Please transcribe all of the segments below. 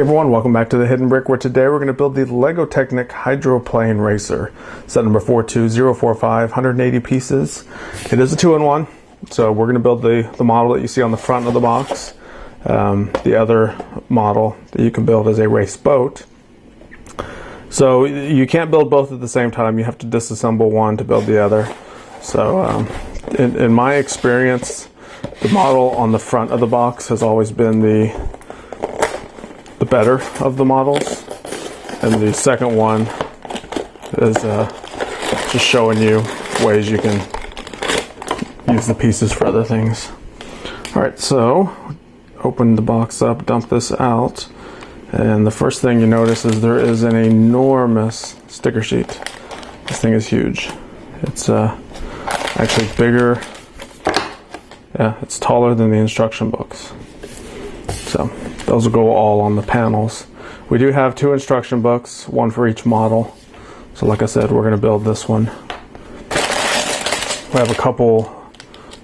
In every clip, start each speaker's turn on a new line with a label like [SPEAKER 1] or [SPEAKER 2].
[SPEAKER 1] everyone, welcome back to the Hidden Brick, where today we're going to build the LEGO Technic Hydroplane Racer Set number 42045, 180 pieces. It is a 2-in-1, so we're going to build the model that you see on the front of the box. The other model that you can build is a race boat. So you can't build both at the same time. You have to disassemble one to build the other. So in my experience, the model on the front of the box has always been the better of the models, and the second one is just showing you ways you can use the pieces for other things. Alright, so open the box up, dump this out, and the first thing you notice is there is an enormous sticker sheet. This thing is huge. It's actually bigger. Yeah, it's taller than the instruction books. So those will go all on the panels. We do have 2 instruction books, one for each model. So like I said, we're going to build this one. We have a couple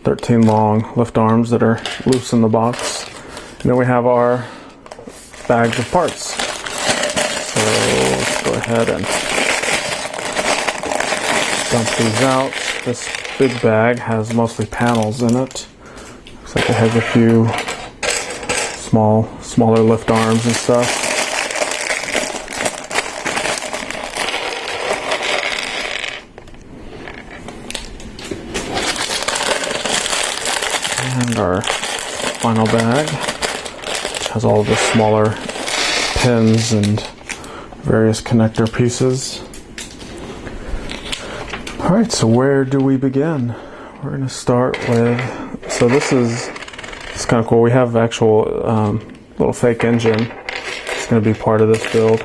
[SPEAKER 1] 13 long lift arms that are loose in the box. And then we have our bags of parts. So let's go ahead and dump these out. This big bag has mostly panels in it. Looks like it has a few smaller lift arms and stuff. And our final bag, which has all of the smaller pins and various connector pieces. Alright, so where do we begin? We're going to start with, so this is kind of cool. We have actual little fake engine. It's going to be part of this build.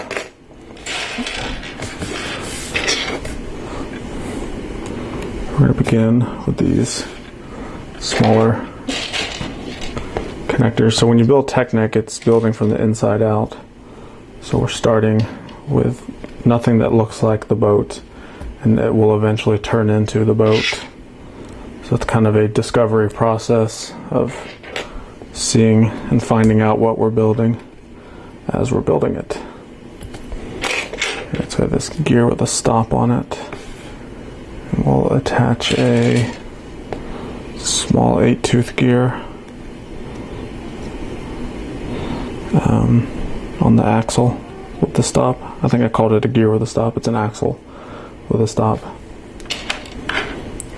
[SPEAKER 1] We're going to begin with these smaller connectors. So when you build Technic, it's building from the inside out. So we're starting with nothing that looks like the boat, and it will eventually turn into the boat. So it's kind of a discovery process of seeing and finding out what we're building as we're building it. It's got this gear with a stop on it. And we'll attach a small 8-tooth gear on the axle with the stop. I think I called it a gear with a stop. It's an axle with a stop.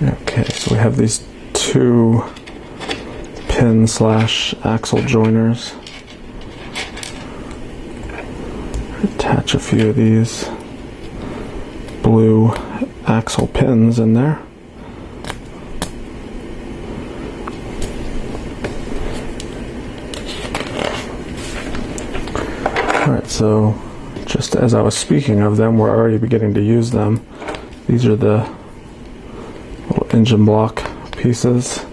[SPEAKER 1] Okay, so we have these 2 pin/axle joiners. Attach a few of these blue axle pins in there. Alright, so just as I was speaking of them, we're already beginning to use them. These are the little engine block pieces.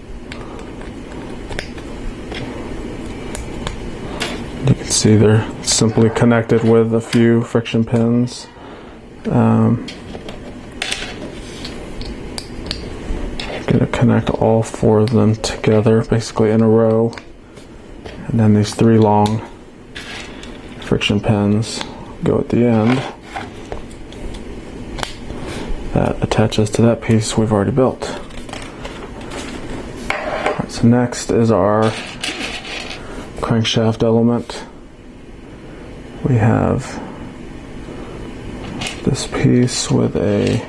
[SPEAKER 1] You can see they're simply connected with a few friction pins. I'm going to connect all 4 of them together, basically in a row. And then these 3 long friction pins go at the end. That attaches to that piece we've already built. Alright, so next is our crankshaft element. We have this piece with a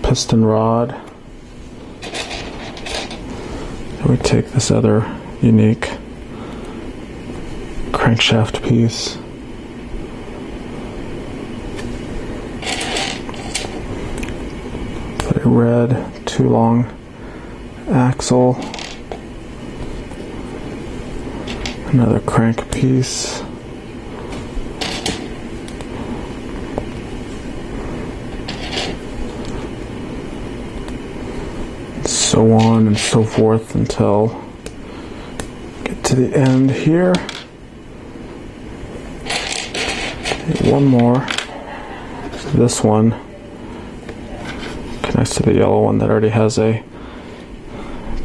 [SPEAKER 1] piston rod. And we take this other unique crankshaft piece. Put a red 2 long axle. Another crank piece. So on and so forth until get to the end here. One more. So this one connects to the yellow one that already has a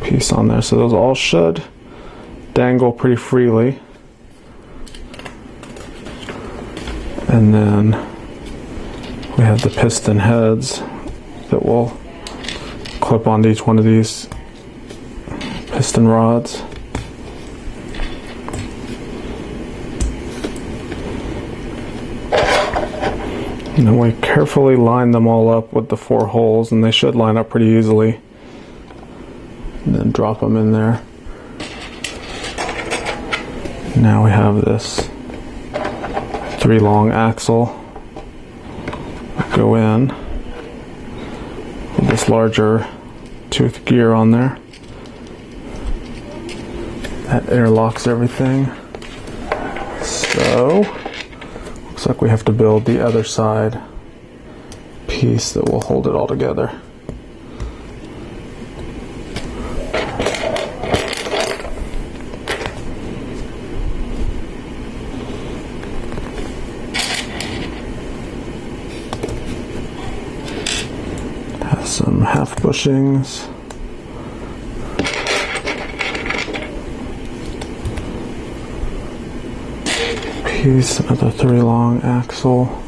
[SPEAKER 1] piece on there. So those all should dangle pretty freely. And then we have the piston heads that will clip onto each one of these piston rods. And then we carefully line them all up with the 4 holes, and they should line up pretty easily. And then drop them in there. Now we have this 3 long axle go in with this larger tooth gear on there. That interlocks everything. So looks like we have to build the other side piece that will hold it all together. Has some half bushings. Piece, another 3 long axle.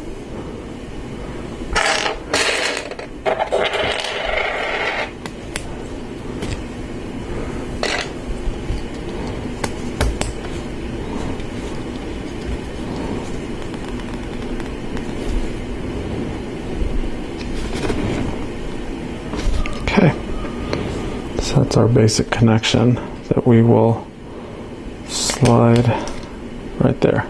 [SPEAKER 1] Okay, so that's our basic connection that we will slide right there.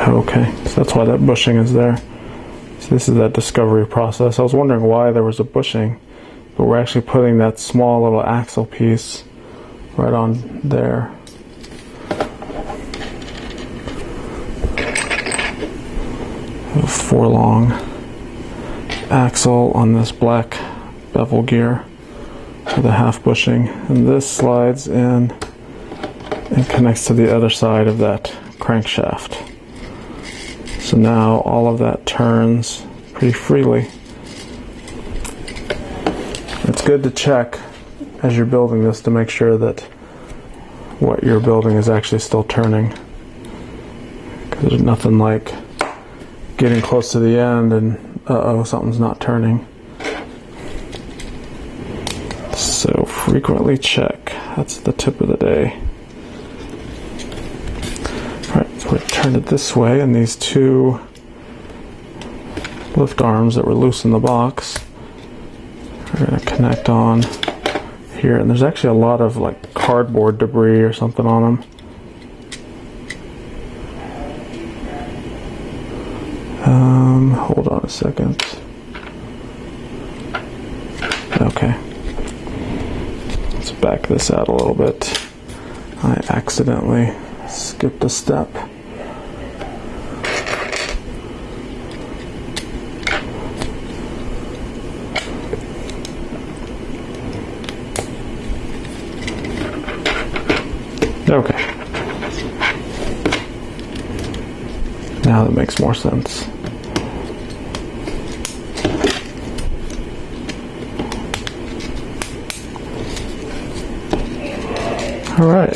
[SPEAKER 1] Okay, so that's why that bushing is there. So this is that discovery process. I was wondering why there was a bushing, but we're actually putting that small little axle piece right on there. A 4 long axle on this black bevel gear with a half bushing, and this slides in and connects to the other side of that crankshaft. So now all of that turns pretty freely. It's good to check as you're building this to make sure that what you're building is actually still turning. Because there's nothing like getting close to the end and uh-oh, something's not turning. So frequently check. That's the tip of the day. So we turn it this way, and these 2 lift arms that were loose in the box are going to connect on here. And there's actually a lot of like cardboard debris or something on them. Hold on a second. Okay. Let's back this out a little bit. I accidentally skipped a step. Okay. Now that makes more sense. All right.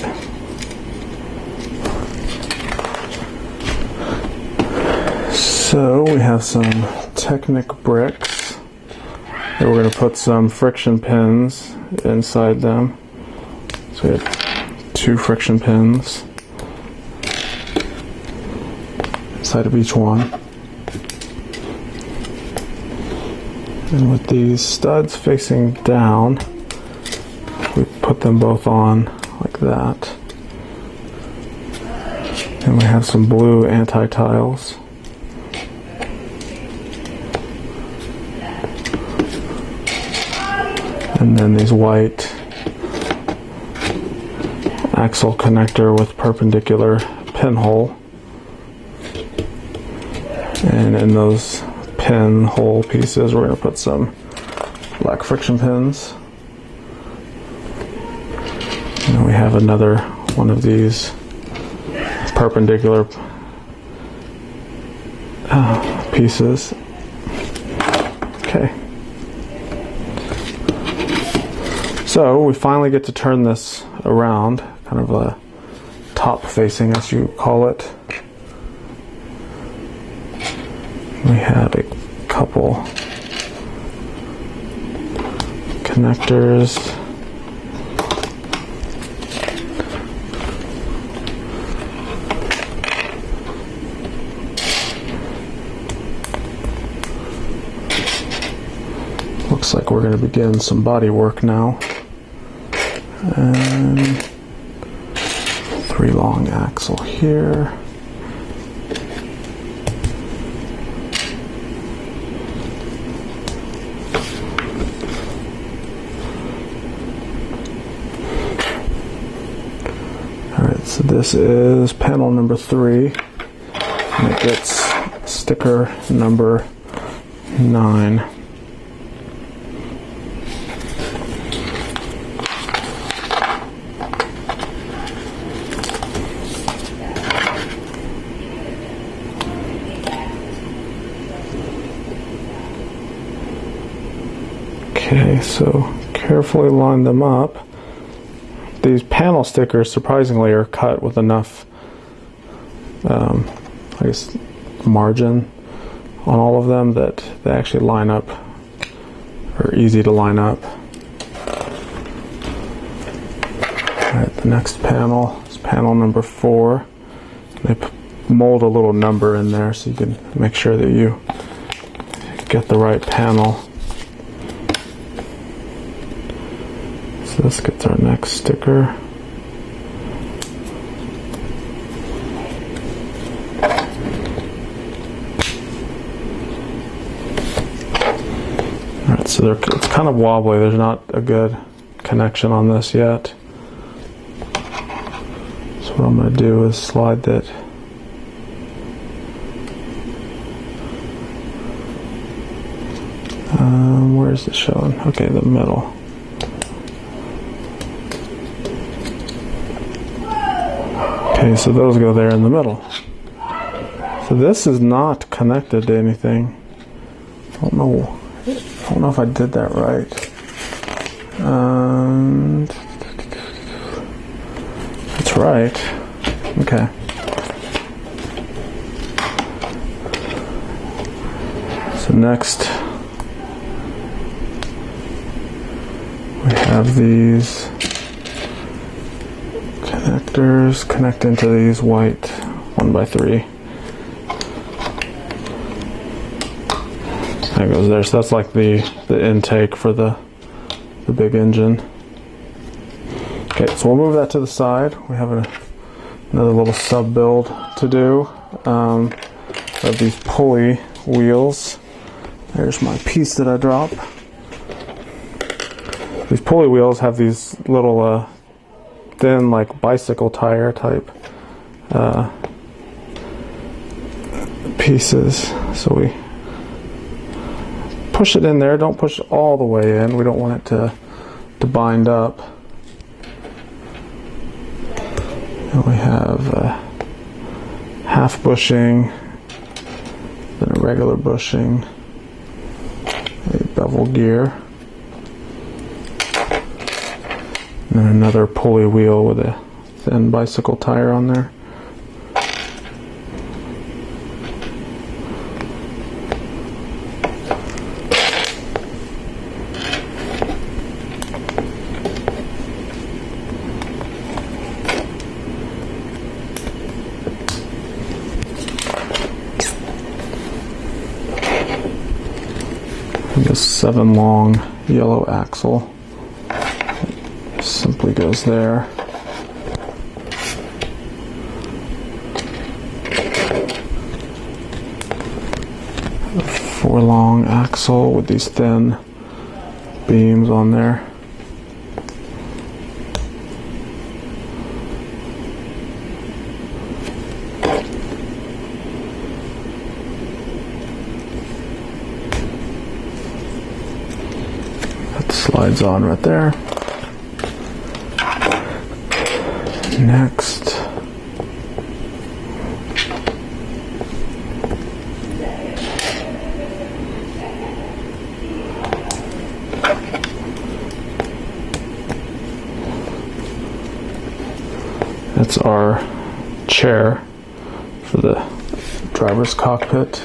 [SPEAKER 1] So we have some Technic bricks that we're going to put some friction pins inside them. So we have 2 friction pins inside of each one. And with these studs facing down, we put them both on like that. And we have some blue anti-tiles. And then these white axle connector with perpendicular pinhole. And in those pinhole pieces, we're going to put some black friction pins. And we have another one of these perpendicular pieces. Okay. So we finally get to turn this around, kind of a top facing, as you call it. We have a couple connectors. Looks like we're going to begin some body work now. And 3 long axle here. Alright, so this is panel number 3, and it gets sticker number 9. Okay, so carefully line them up. These panel stickers, surprisingly, are cut with enough, I guess, margin on all of them that they actually line up, or easy to line up. Alright, the next panel is panel number 4. They mold a little number in there so you can make sure that you get the right panel. So this gets our next sticker. Alright, so it's kind of wobbly. There's not a good connection on this yet. So what I'm going to do is slide that where is it showing? Okay, the middle. Okay, so those go there in the middle. So this is not connected to anything. I don't know if I did that right. That's right. Okay. So next we have these connectors connect into these white 1x3. That goes there. So that's like the intake for the big engine. Okay, so we'll move that to the side. We have another little sub build to do of these pulley wheels. There's my piece that I dropped. These pulley wheels have these little thin, like bicycle tire type pieces. So we push it in there. Don't push it all the way in. We don't want it to bind up. And we have half bushing, then a regular bushing, a bevel gear, and then another pulley wheel with a thin bicycle tire on there. This 7 long yellow axle simply goes there. A 4 long axle with these thin beams on there. Slides on right there. Next, that's our chair for the driver's cockpit.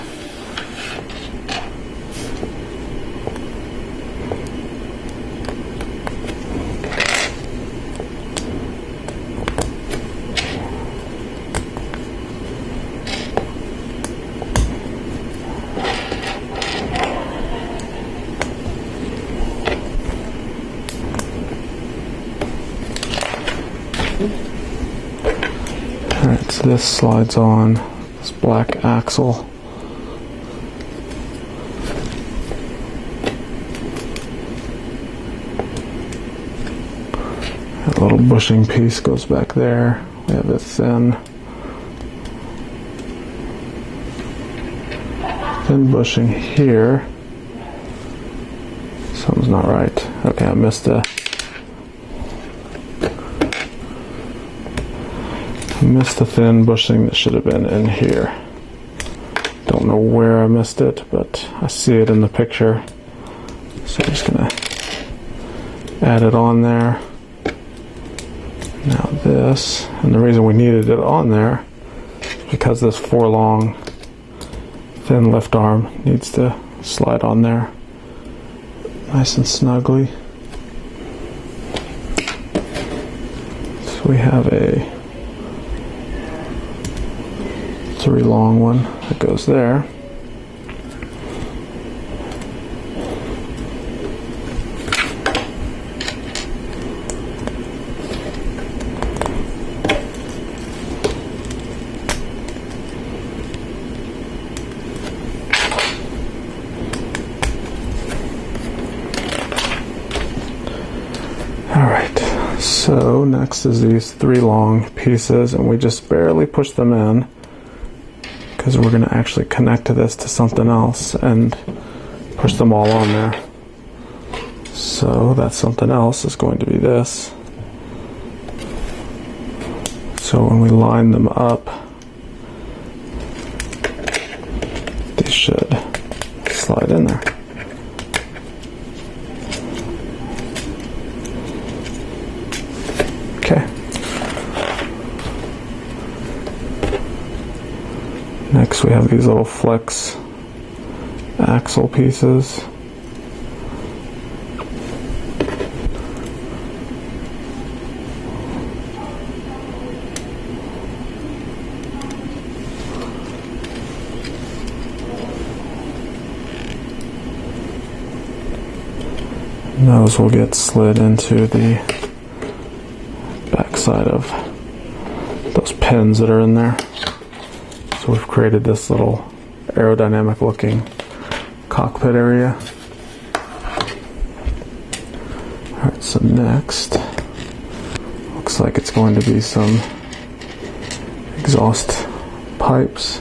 [SPEAKER 1] Alright, so this slides on this black axle. That little bushing piece goes back there. We have a thin bushing here. Something's not right. Okay, I missed the thin bushing that should have been in here. Don't know where I missed it, but I see it in the picture. So I'm just gonna add it on there. Now this, and the reason we needed it on there is because this 4 long thin lift arm needs to slide on there nice and snugly. So we have a 3 long one that goes there. Alright, so next is these 3 long pieces, and we just barely push them in because we're going to actually connect to this to something else and push them all on there. So that something else is going to be this. So when we line them up, these should slide in there. Okay. Next we have these little flex axle pieces. And those will get slid into the backside of those pins that are in there. So we've created this little aerodynamic looking cockpit area. Alright, so next, looks like it's going to be some exhaust pipes.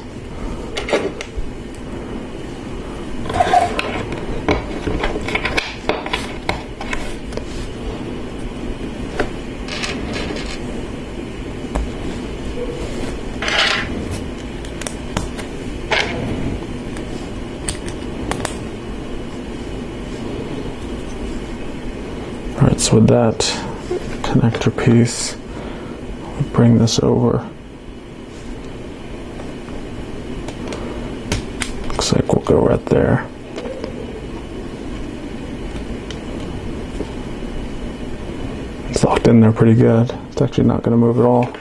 [SPEAKER 1] Alright, so with that connector piece, we'll bring this over. Looks like we'll go right there. It's locked in there pretty good. It's actually not going to move at all.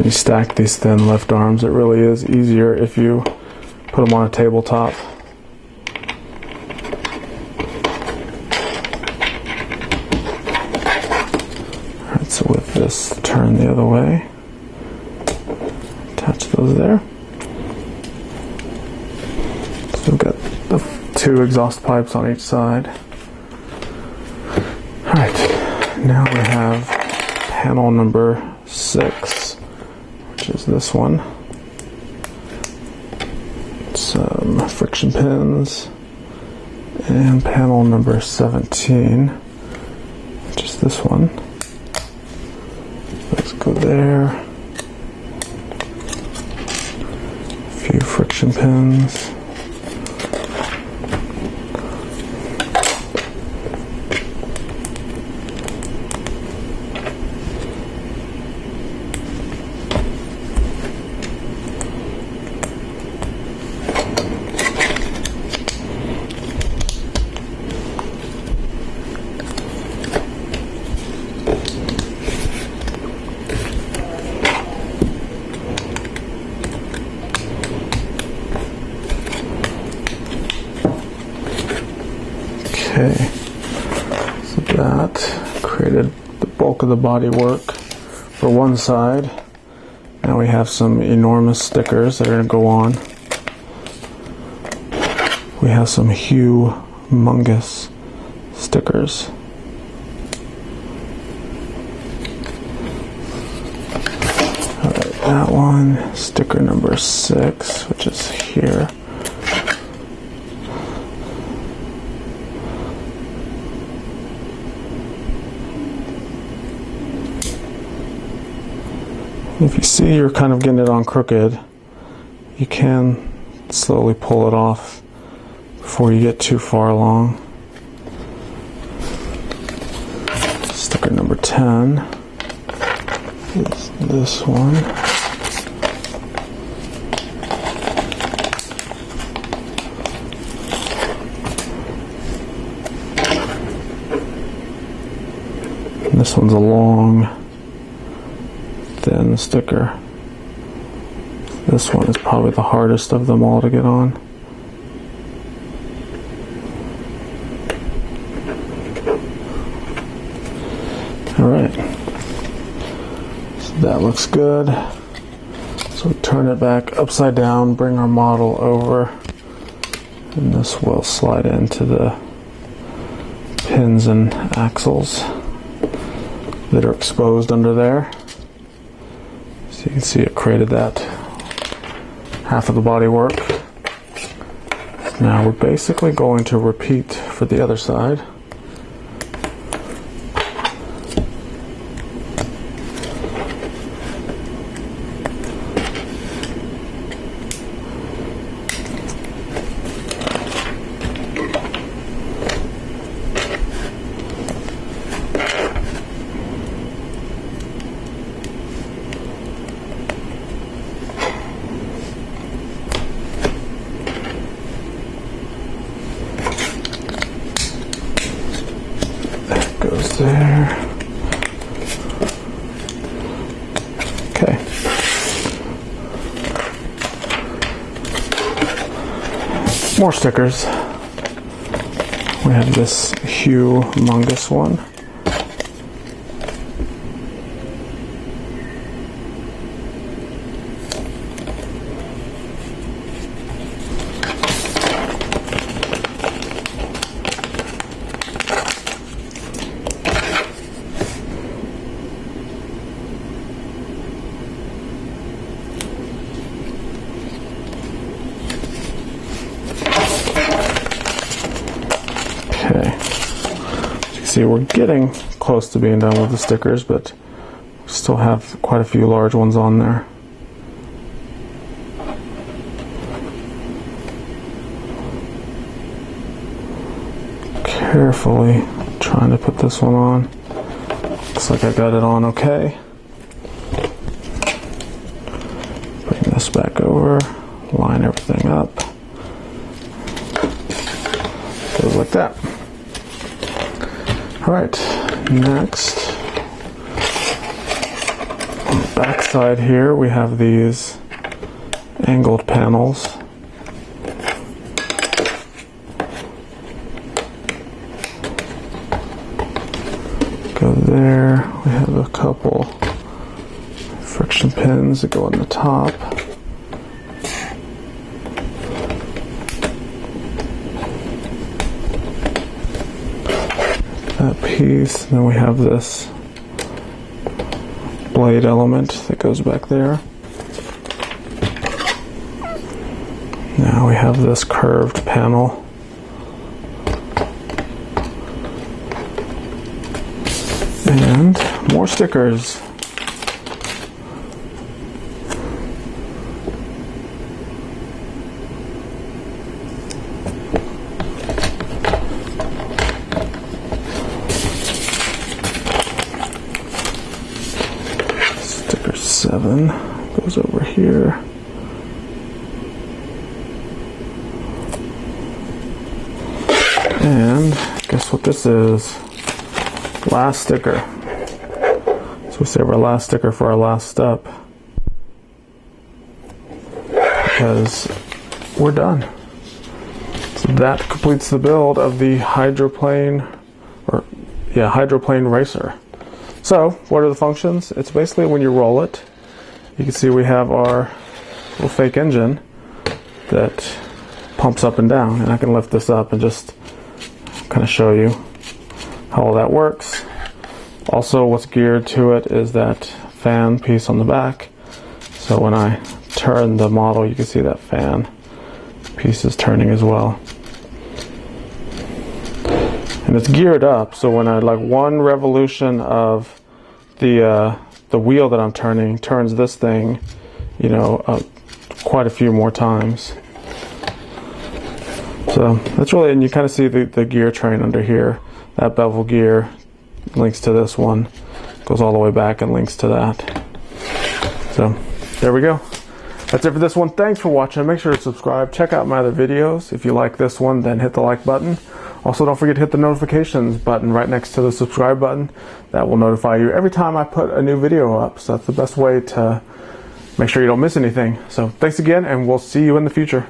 [SPEAKER 1] You stack these thin lift arms. It really is easier if you put them on a tabletop. Alright, so with this, turn the other way. Attach those there. So we've got the 2 exhaust pipes on each side. Alright, now we have panel number 6. Which is this one. some friction pins and panel number 17, which is this one. Let's go there. A few friction pins. Okay, so that created the bulk of the body work for one side. Now we have some enormous stickers that are going to go on. We have some humongous stickers. Alright, that one, sticker number 6, which is here. If you see you're kind of getting it on crooked, you can slowly pull it off before you get too far along. Sticker number 10 is this one. And this one's a long, thin sticker. This one is probably the hardest of them all to get on. Alright, so that looks good. So we turn it back upside down, bring our model over, and this will slide into the pins and axles that are exposed under there. So you can see it created that half of the body work. Now we're basically going to repeat for the other side. Goes there. Okay. More stickers. We have this humongous one. See, we're getting close to being done with the stickers, but we still have quite a few large ones on there. Carefully trying to put this one on. Looks like I got it on okay. Bring this back over, line everything up. Goes like that. Alright, next, on the back side here, we have these angled panels. Go there, we have a couple friction pins that go on the top. That piece, and then we have this blade element that goes back there. Now we have this curved panel. And more stickers. Sticker 7 goes over here. And guess what this is? Last sticker. So we save our last sticker for our last step, because we're done. So that completes the build of the Hydroplane Racer. So what are the functions? It's basically when you roll it, you can see we have our little fake engine that pumps up and down, and I can lift this up and just kind of show you how all that works. Also, what's geared to it is that fan piece on the back. So when I turn the model, you can see that fan piece is turning as well. And it's geared up, so when I one revolution of the wheel that I'm turning turns this thing, quite a few more times. So that's really, and you kind of see the gear train under here. That bevel gear links to this one, goes all the way back and links to that. So there we go. That's it for this one. Thanks for watching. Make sure to subscribe. Check out my other videos. If you like this one, then hit the like button. Also, don't forget to hit the notifications button right next to the subscribe button. That will notify you every time I put a new video up. So that's the best way to make sure you don't miss anything. So thanks again, and we'll see you in the future.